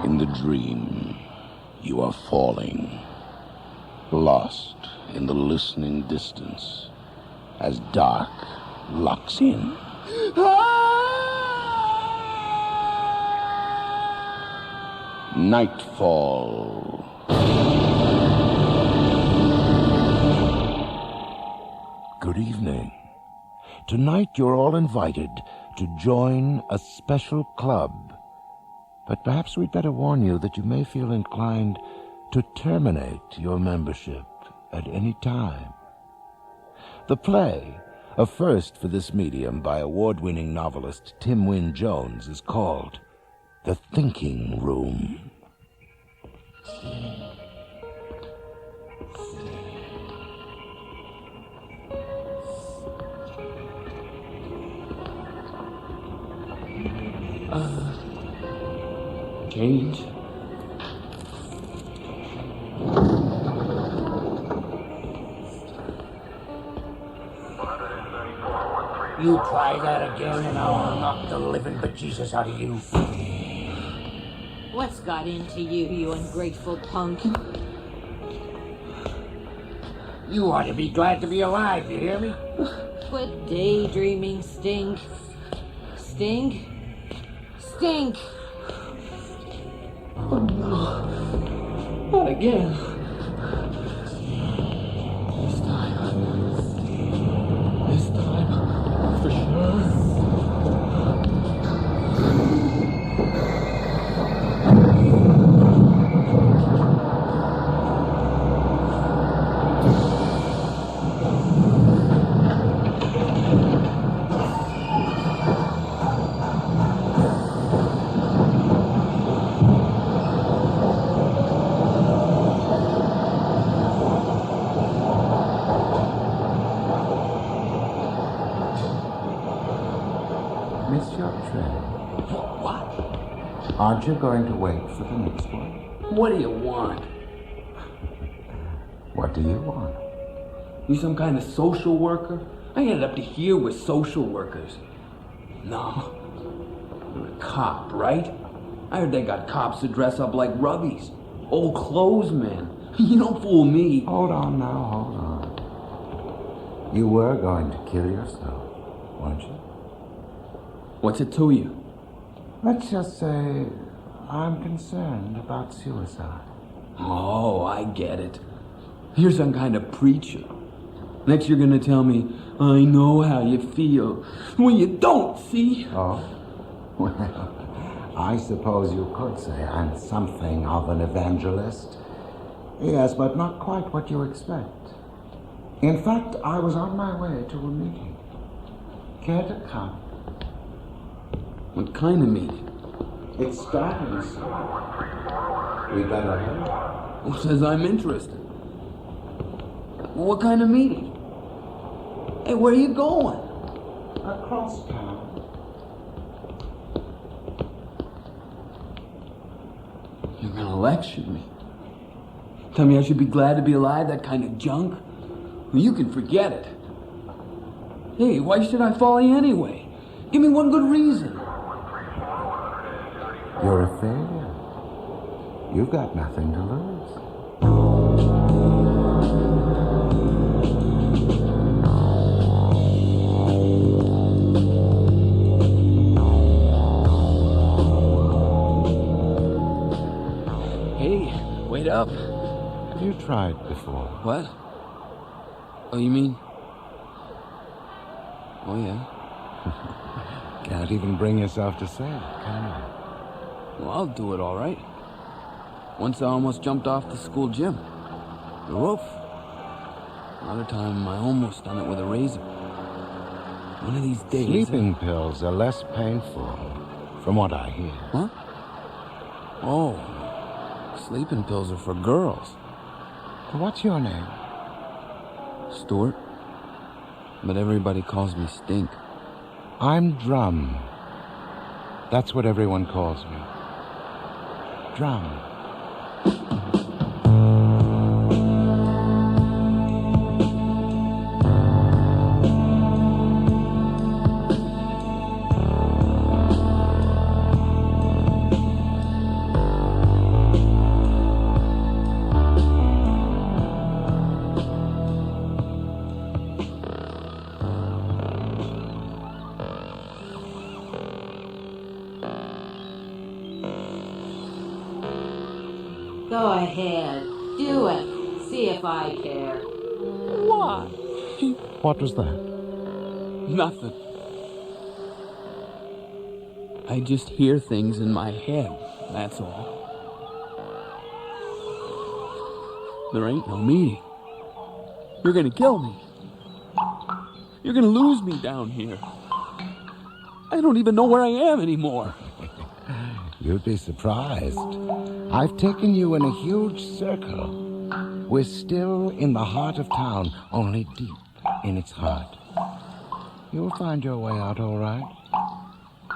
In the dream, you are falling, lost in the listening distance, as dark locks in. Nightfall. Good evening. Tonight you're all invited to join a special club. But perhaps we'd better warn you that you may feel inclined to terminate your membership at any time. The play, a first for this medium by award-winning novelist Tim Wynne Jones, is called The Thinking Room. Change. You try that again and I'll knock the living bejesus out of you. What's got into you, you ungrateful punk? You ought to be glad to be alive, you hear me? Quit daydreaming, Stink. Stink? Stink! Oh no. Not again. This time, for sure. Aren't you going to wait for the next one? What do you want? What do you want? You some kind of social worker? I ended up to here with social workers. No. You're a cop, right? I heard they got cops to dress up like rubbies. Old clothes men. You don't fool me. Hold on now, hold on. You were going to kill yourself, weren't you? What's it to you? Let's just say I'm concerned about suicide. Oh, I get it. You're some kind of preacher. Next you're gonna tell me, I know how you feel. Well, you don't, see? Oh? Well, I suppose you could say I'm something of an evangelist. Yes, but not quite what you expect. In fact, I was on my way to a meeting. Care to come? What kind of meeting? It's starting soon. We better hurry. Who says I'm interested? What kind of meeting? Hey, where are you going? Across town. You're gonna lecture me. Tell me I should be glad to be alive, that kind of junk? Well, you can forget it. Hey, why should I follow you anyway? Give me one good reason. You're a failure. You've got nothing to lose. Hey, wait up. Have you tried before? What? Oh, you mean? Oh, yeah. Can't even bring yourself to say it, can you? Well, I'll do it all right. Once I almost jumped off the school gym. The roof. Another time I almost done it with a razor. One of these days... Sleeping pills are less painful, from what I hear. What? Oh, sleeping pills are for girls. What's your name? Stuart. But everybody calls me Stink. I'm Drum. That's what everyone calls me. Drum. Go ahead. Do it. See if I care. Why? What was that? Nothing. I just hear things in my head, that's all. There ain't no meeting. You're gonna kill me. You're gonna lose me down here. I don't even know where I am anymore. You'd be surprised. I've taken you in a huge circle. We're still in the heart of town, only deep in its heart. You'll find your way out all right.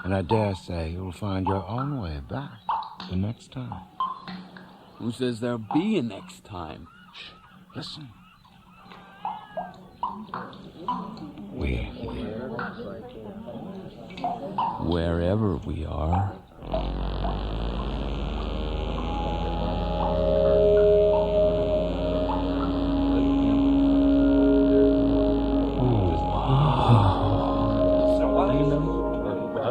And I dare say you'll find your own way back the next time. Who says there'll be a next time? Shh, listen. We're here. Wherever we are.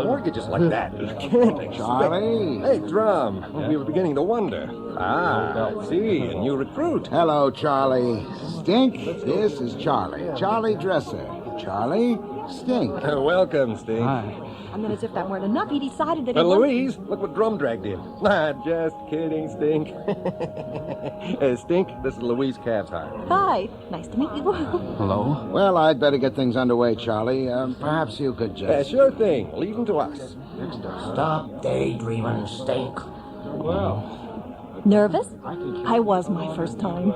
Mortgages like that, you can't expect. Charlie. Hey, Drum, we were beginning to wonder. I see, a new recruit. Hello, Charlie. Stink, this is Charlie. Charlie Dresser. Charlie, Stink. Welcome, Stink. Hi. And then as if that weren't enough, he decided that Louise, look what Drum dragged in. Nah, just kidding, Stink. Stink, this is Louise Cavshire. Hi, nice to meet you. Hello? Well, I'd better get things underway, Charlie. Perhaps you could just... Sure thing. Leave them to us. Stop daydreaming, Stink. Nervous? I was my first time.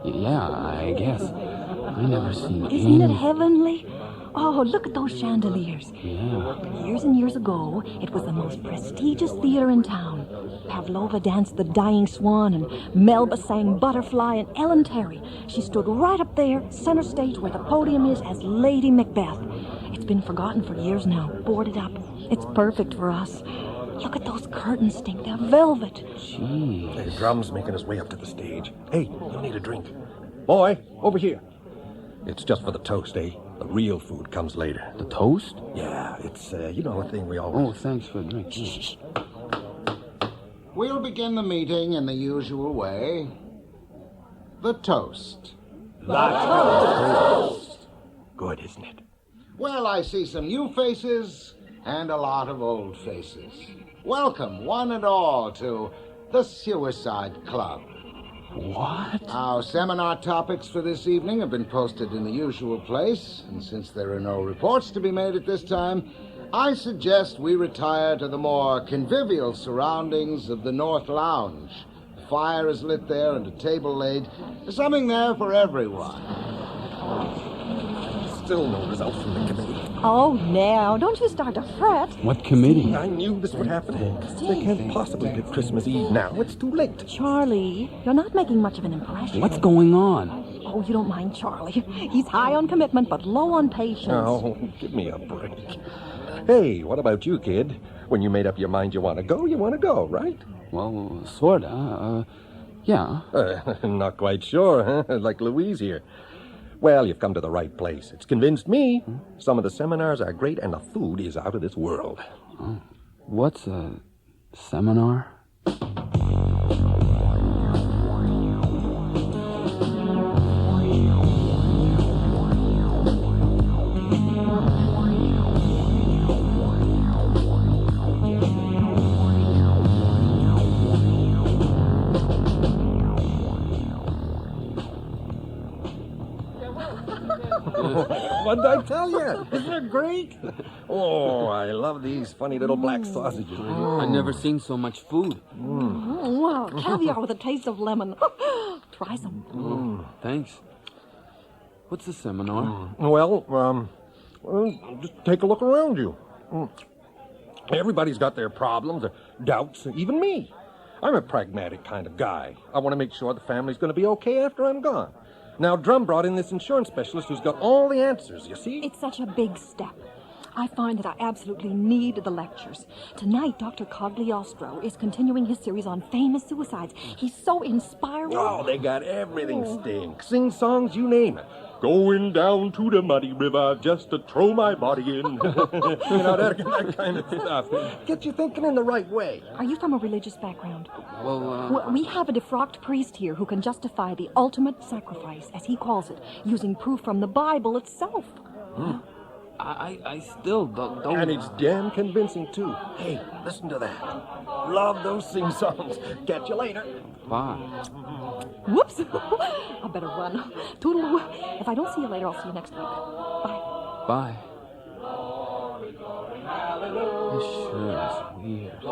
Yeah, I guess. I never seen Isn't it any... heavenly? Oh, look at those chandeliers. Yeah. Years and years ago, it was the most prestigious theater in town. Pavlova danced The Dying Swan, and Melba sang Butterfly, and Ellen Terry, she stood right up there, center stage where the podium is, as Lady Macbeth. It's been forgotten for years now, boarded up. It's perfect for us. Look at those curtains, Stink. They're velvet. Jeez. Hey, Drum's making his way up to the stage. Hey, you need a drink. Boy, over here. It's just for the toast, eh? The real food comes later. The toast? Yeah, it's, a thing we always... Oh, thanks for the drink. Shh. We'll begin the meeting in the usual way. The toast. Good, isn't it? Well, I see some new faces and a lot of old faces. Welcome, one and all, to the Suicide Club. What? Our seminar topics for this evening have been posted in the usual place, and since there are no reports to be made at this time, I suggest we retire to the more convivial surroundings of the North Lounge. The fire is lit there and a table laid. There's something there for everyone. Still no result from the committee. Oh, now, don't you start to fret. What committee? I knew this would happen. They can't possibly get Christmas Eve now. It's too late. Charlie, you're not making much of an impression. What's going on? Oh, you don't mind Charlie. He's high on commitment, but low on patience. Oh, give me a break. Hey, what about you, kid? When you made up your mind you want to go, right? Well, sorta. Yeah. Not quite sure, huh? Like Louise here. Well, you've come to the right place. It's convinced me. Some of the seminars are great, and the food is out of this world. Oh. What's a seminar? What did I tell you? Isn't it great? Oh, I love these funny little black sausages. I've never seen so much food. Wow, caviar with a taste of lemon. Try some. Thanks. What's a seminar? Well, just take a look around you. Everybody's got their problems, their doubts, even me. I'm a pragmatic kind of guy. I want to make sure the family's going to be okay after I'm gone. Now, Drum brought in this insurance specialist who's got all the answers, you see? It's such a big step. I find that I absolutely need the lectures. Tonight, Dr. Cogliostro is continuing his series on famous suicides. He's so inspiring. Oh, they got everything, Stink. Sing songs, you name it. Going down to the muddy river just to throw my body in. That kind of stuff. Get you thinking in the right way. Are you from a religious background? Well, We have a defrocked priest here who can justify the ultimate sacrifice, as he calls it, using proof from the Bible itself. I still don't... And it's damn convincing, too. Hey, listen to that. Love those sing-songs. Catch you later. Bye. Whoops! I better run. Toodaloo. If I don't see you later, I'll see you next week. Bye. Bye. This sure is weird.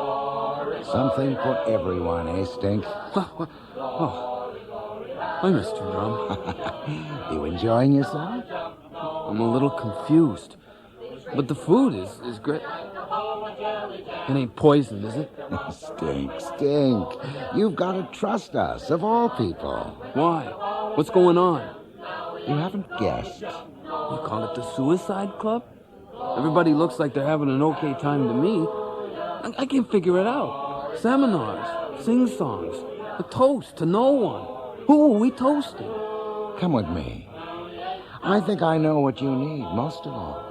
Something for everyone, eh, Stink? Oh. Hi, Mr. Drum. You enjoying yourself? I'm a little confused. But the food is great. It ain't poison, is it? Stink. You've got to trust us, of all people. Why? What's going on? You haven't guessed. You call it the Suicide Club? Everybody looks like they're having an okay time to me. I can't figure it out. Seminars, sing-songs, a toast to no one. Who are we toasting? Come with me. I think I know what you need, most of all.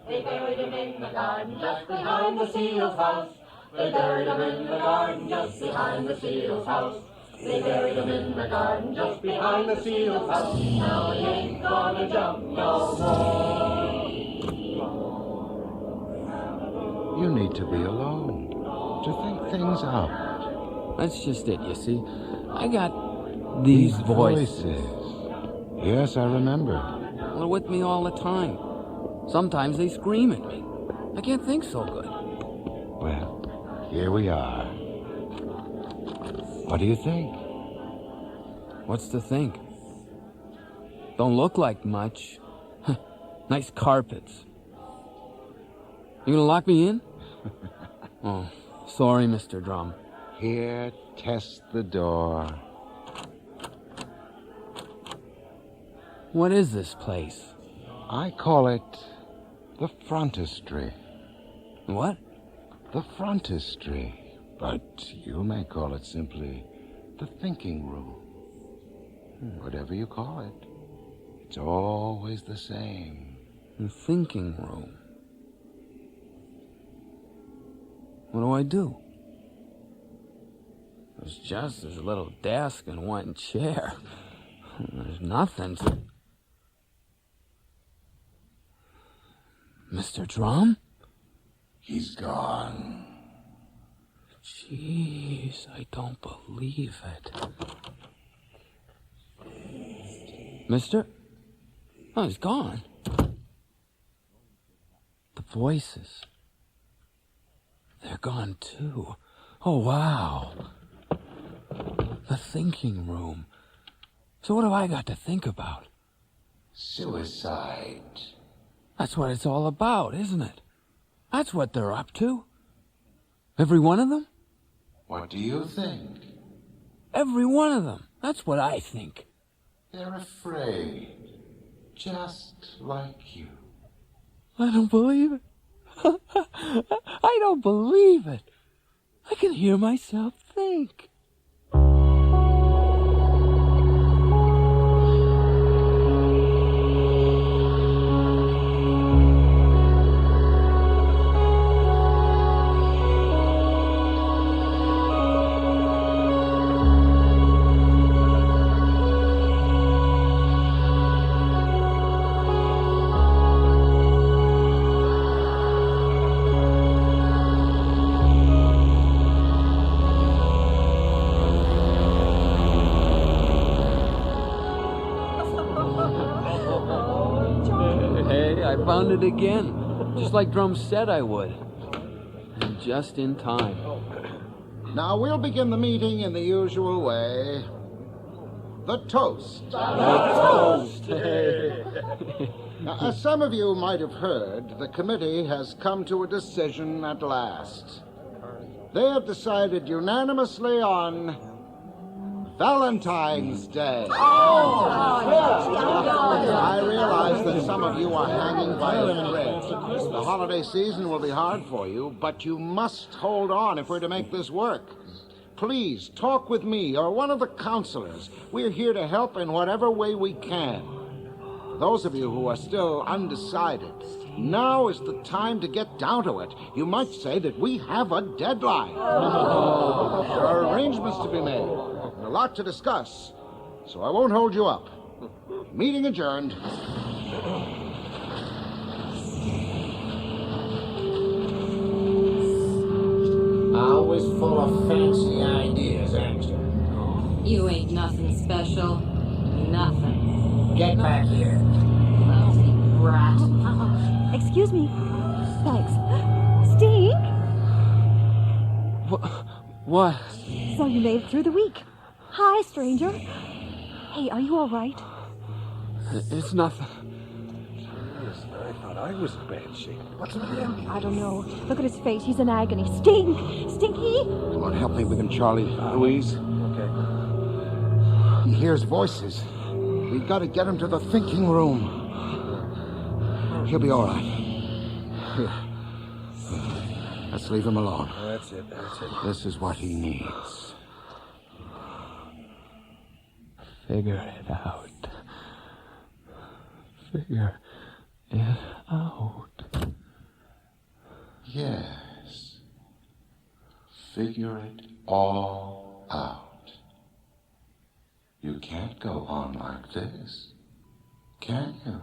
They buried him in the garden just behind the seal's house. They buried him in the garden just behind the seal's house. They buried him in the garden just behind the seal's house. Now he ain't gonna jump no more. You need to be alone, to think things out. That's just it, you see. I got these voices. Yes, I remember. They're with me all the time. Sometimes they scream at me. I can't think so good. Well, here we are. What do you think? What's to think? Don't look like much. Nice carpets. You gonna lock me in? Oh, sorry, Mr. Drum. Here, test the door. What is this place? I call it the frontistery. What? The frontistery. But you may call it simply the thinking room. Whatever you call it, it's always the same. The thinking room. What do I do? There's just this little desk and one chair. There's nothing to... Mr. Drum? He's gone. Jeez, I don't believe it. Mister? Oh, he's gone. The voices. They're gone too. Oh, wow. The thinking room. So what do I got to think about? Suicide. That's what it's all about, isn't it? That's what they're up to. Every one of them? What do you think? Every one of them. That's what I think. They're afraid. Just like you. I don't believe it. I don't believe it. I can hear myself think. Found it again, just like Drum said I would. And just in time. Now, we'll begin the meeting in the usual way. The toast. Now, as some of you might have heard, the committee has come to a decision at last. They have decided unanimously on Valentine's Day. I realize that some of you are hanging by a thread. The holiday season will be hard for you, but you must hold on if we're to make this work. Please, talk with me or one of the counselors. We're here to help in whatever way we can. those of you who are still undecided, now is the time to get down to it. You might say that we have a deadline. There are arrangements to be made, and a lot to discuss, so I won't hold you up. Meeting adjourned. Always full of fancy ideas, aren't you? You ain't nothing special. Nothing. Get back here. Lousy brat. Excuse me. Thanks. Steve? What? So you made it through the week. Hi, stranger. Hey, are you all right? It's nothing. I thought I was in bad shape. What's with him? I don't know. Look at his face. He's in agony. Stinky! Come on, help me with him, Charlie. Louise. Okay. He hears voices. We've got to get him to the thinking room. He'll be all right. Here. Let's leave him alone. That's it. This is what he needs. Figure it out. Figure it out. Yes. Figure it all out. You can't go on like this, can you?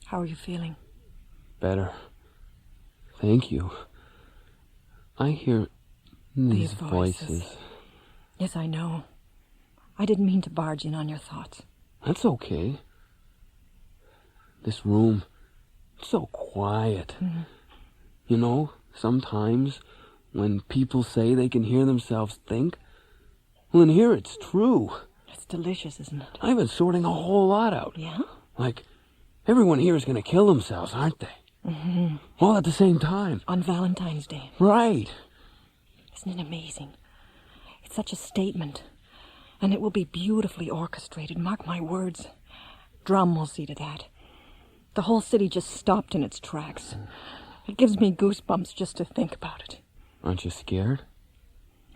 How are you feeling? Better. Thank you. I hear these voices. Yes, I know. I didn't mean to barge in on your thoughts. That's okay. This room, it's so quiet. Mm-hmm. You know, sometimes when people say they can hear themselves think, well, in here it's true. It's delicious, isn't it? I've been sorting a whole lot out. Yeah? Like, everyone here is going to kill themselves, aren't they? Mm-hmm. All at the same time. On Valentine's Day. Right. Isn't it amazing? It's such a statement. And it will be beautifully orchestrated, mark my words. Drum will see to that. The whole city just stopped in its tracks. It gives me goosebumps just to think about it. Aren't you scared?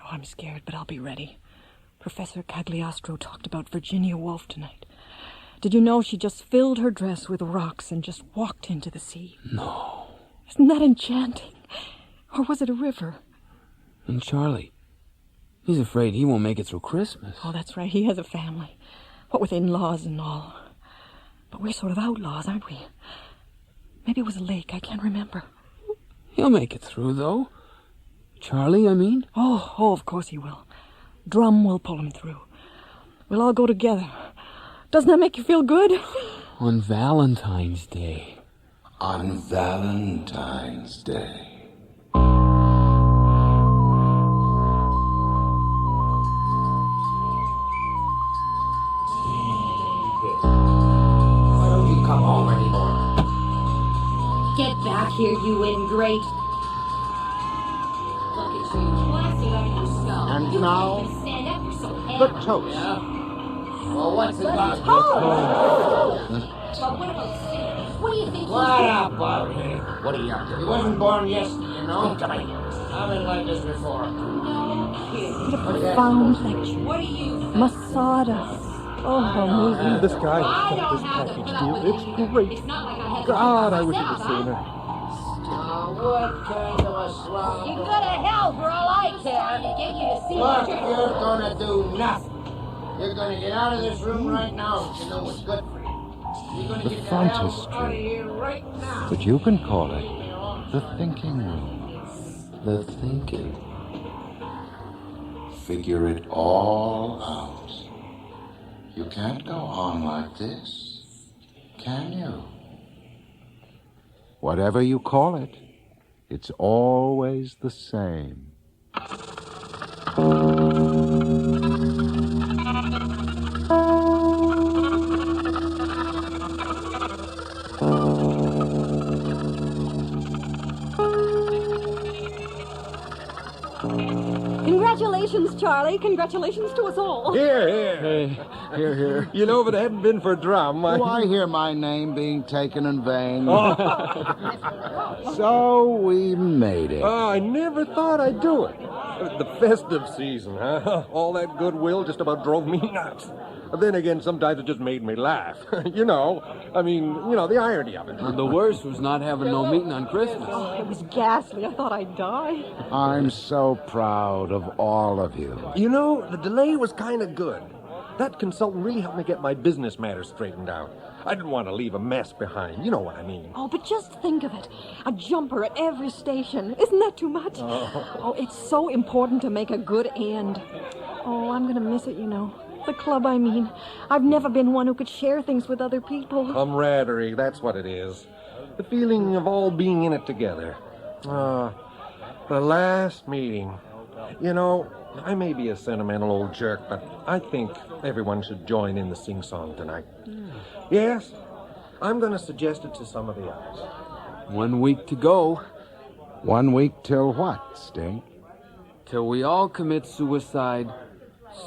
Oh, I'm scared, but I'll be ready. Professor Cagliostro talked about Virginia Woolf tonight. Did you know she just filled her dress with rocks and just walked into the sea? No. Isn't that enchanting? Or was it a river? And Charlie, he's afraid he won't make it through Christmas. Oh, that's right. He has a family. What with in-laws and all. But we're sort of outlaws, aren't we? Maybe it was a lake. I can't remember. He'll make it through, though. Charlie, I mean. Oh, of course he will. Drum will pull him through. We'll all go together. Doesn't that make you feel good? On Valentine's Day. On Valentine's Day. Why don't you come home anymore? Get back here, you ingrate. Look at you, blasting up yourself. And you now, can't even stand up, you're so the hammered. toast. Yeah? Well, what's it about? But what about Steve? What do you think What he's up, Bobby? What are you up to? He wasn't born yesterday, you know? Come here. I've been like this before. No kidding. What a profound lecture. What do you think? Masada. Oh, amazing. This guy I has got don't this have to package put up deal. with It's it. great. It's not like I had to God, do it I wish you myself, could seen huh? her. What kind of a slob? You go to hell for all I care. To get you to see Look, what you're gonna do nothing. You're gonna get out of this room right now if you know what's good for you. You're gonna The get the front hell is out of straight. here right now. But you can call it the thinking room. The thinking. Figure it all out. You can't go on like this, can you? Whatever you call it, it's always the same. Congratulations, Charlie. Congratulations to us all. Here, here. Hey, here. You know, if it hadn't been for Drum, Do I hear my name being taken in vain? So we made it. Oh, I never thought I'd do it. The festive season, huh? All that goodwill just about drove me nuts. But then again, sometimes it just made me laugh. The irony of it. The worst was not having no meeting on Christmas. Oh, it was ghastly. I thought I'd die. I'm so proud of all of you. You know, the delay was kind of good. That consultant really helped me get my business matters straightened out. I didn't want to leave a mess behind. You know what I mean. Oh, but just think of it. A jumper at every station. Isn't that too much? Oh, it's so important to make a good end. Oh, I'm going to miss it, you know. The club, I mean. I've never been one who could share things with other people. Camaraderie, that's what it is. The feeling of all being in it together. The last meeting. You know, I may be a sentimental old jerk, but I think everyone should join in the sing-song tonight. Yes, I'm going to suggest it to some of the others. 1 week to go. 1 week till what, Stink? Till we all commit suicide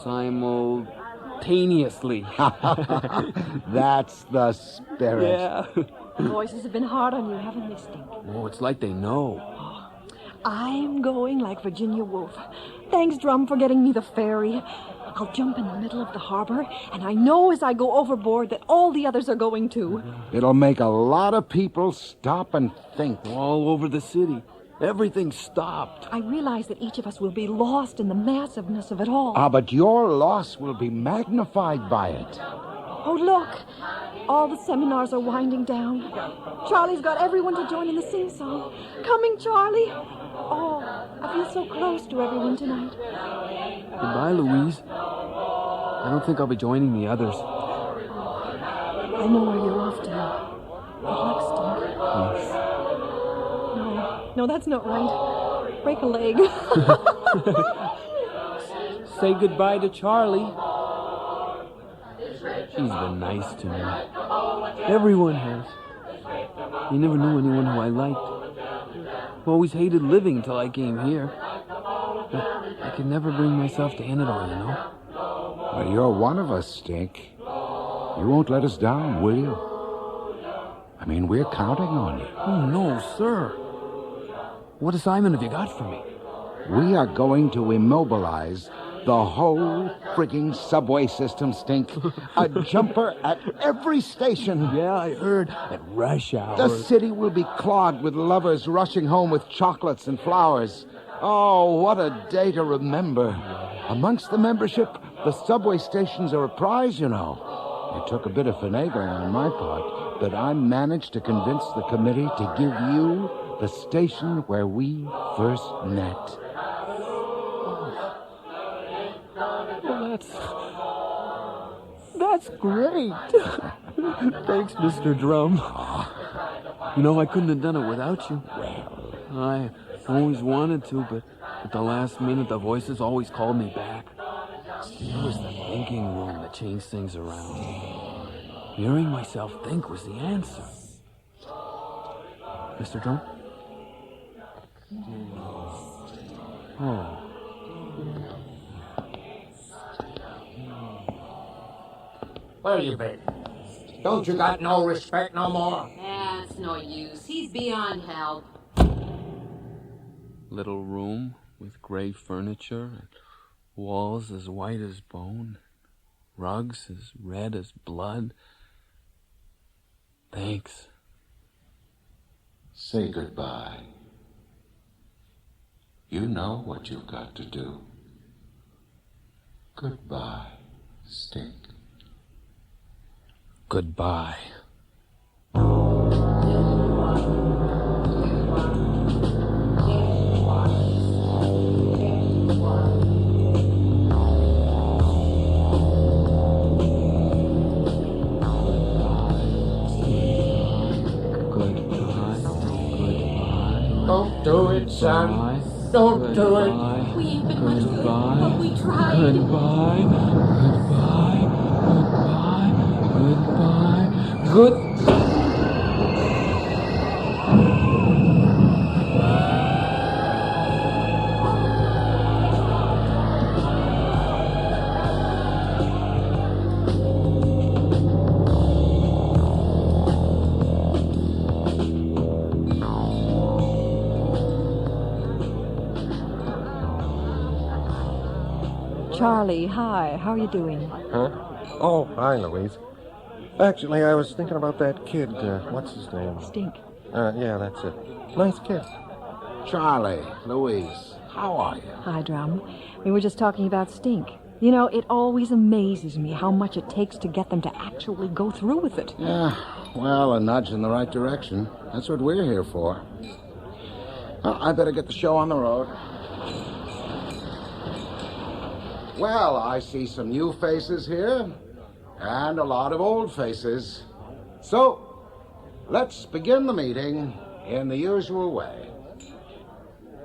simultaneously. That's the spirit. Yeah. The voices have been hard on you, haven't they, Stink? Oh, it's like they know. I'm going like Virginia Woolf. Thanks, Drum, for getting me the ferry. I'll jump in the middle of the harbor, and I know as I go overboard that all the others are going too. It'll make a lot of people stop and think. All over the city. Everything stopped. I realize that each of us will be lost in the massiveness of it all. But your loss will be magnified by it. Oh, look. All the seminars are winding down. Charlie's got everyone to join in the sing-song. Coming, Charlie. Oh, I feel so close to everyone tonight. Goodbye, Louise. I don't think I'll be joining the others. I know where you're off to. Good luck, Stink. No, that's not right. Break a leg. Say goodbye to Charlie. She's been nice to me. Everyone has. You never knew anyone who I liked. Always hated living till I came here. I could never bring myself to end it all, you know? Well, you're one of us, Stink. You won't let us down, will you? I mean, we're counting on you. Oh, no, sir. What assignment have you got for me? We are going to immobilize the whole frigging subway system, Stink. A jumper at every station. Yeah, I heard. At rush hour. The city will be clogged with lovers rushing home with chocolates and flowers. Oh, what a day to remember. Amongst the membership, the subway stations are a prize, you know. It took a bit of finagling on my part, but I managed to convince the committee to give you the station where we first met. That's great. Thanks, Mr. Drum. You know, I couldn't have done it without you. I always wanted to, but at the last minute, the voices always called me back. It was the thinking room that changed things around. Hearing myself think was the answer. Mr. Drum? Oh. Where you been? Don't you got no respect no more? That's no use. He's beyond help. Little room with gray furniture and walls as white as bone, rugs as red as blood. Thanks. Say goodbye. You know what you've got to do. Goodbye, Stink. Goodbye. Don't do it, son. Don't do it. We ain't been much good, but we tried. Goodbye. Good. Charlie, hi. How are you doing? Huh? Oh, hi, Louise. Actually, I was thinking about that kid. What's his name? Stink. Yeah, that's it. Nice kid. Charlie, Louise, how are you? Hi, Drum. We were just talking about Stink. You know, it always amazes me how much it takes to get them to actually go through with it. Yeah, well, a nudge in the right direction. That's what we're here for. Well, I better get the show on the road. Well, I see some new faces here, and a lot of old faces. So, let's begin the meeting in the usual way.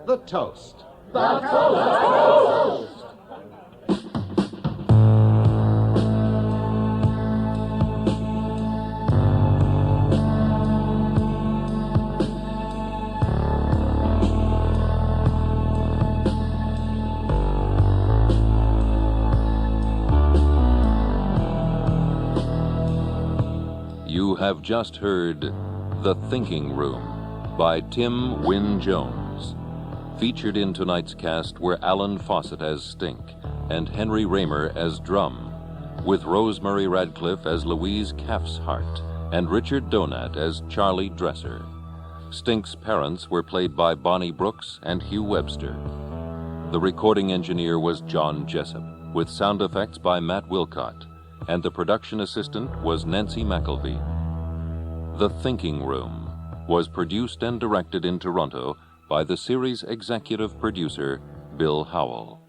The toast. The toast! You have just heard The Thinking Room by Tim Wynne Jones. Featured in tonight's cast were Alan Fawcett as Stink and Henry Raymer as Drum, with Rosemary Radcliffe as Louise Calf's-Hart and Richard Donat as Charlie Dresser. Stink's parents were played by Bonnie Brooks and Hugh Webster. The recording engineer was John Jessup, with sound effects by Matt Wilcott, and the production assistant was Nancy McElvey. The Thinking Room was produced and directed in Toronto by the series executive producer, Bill Howell.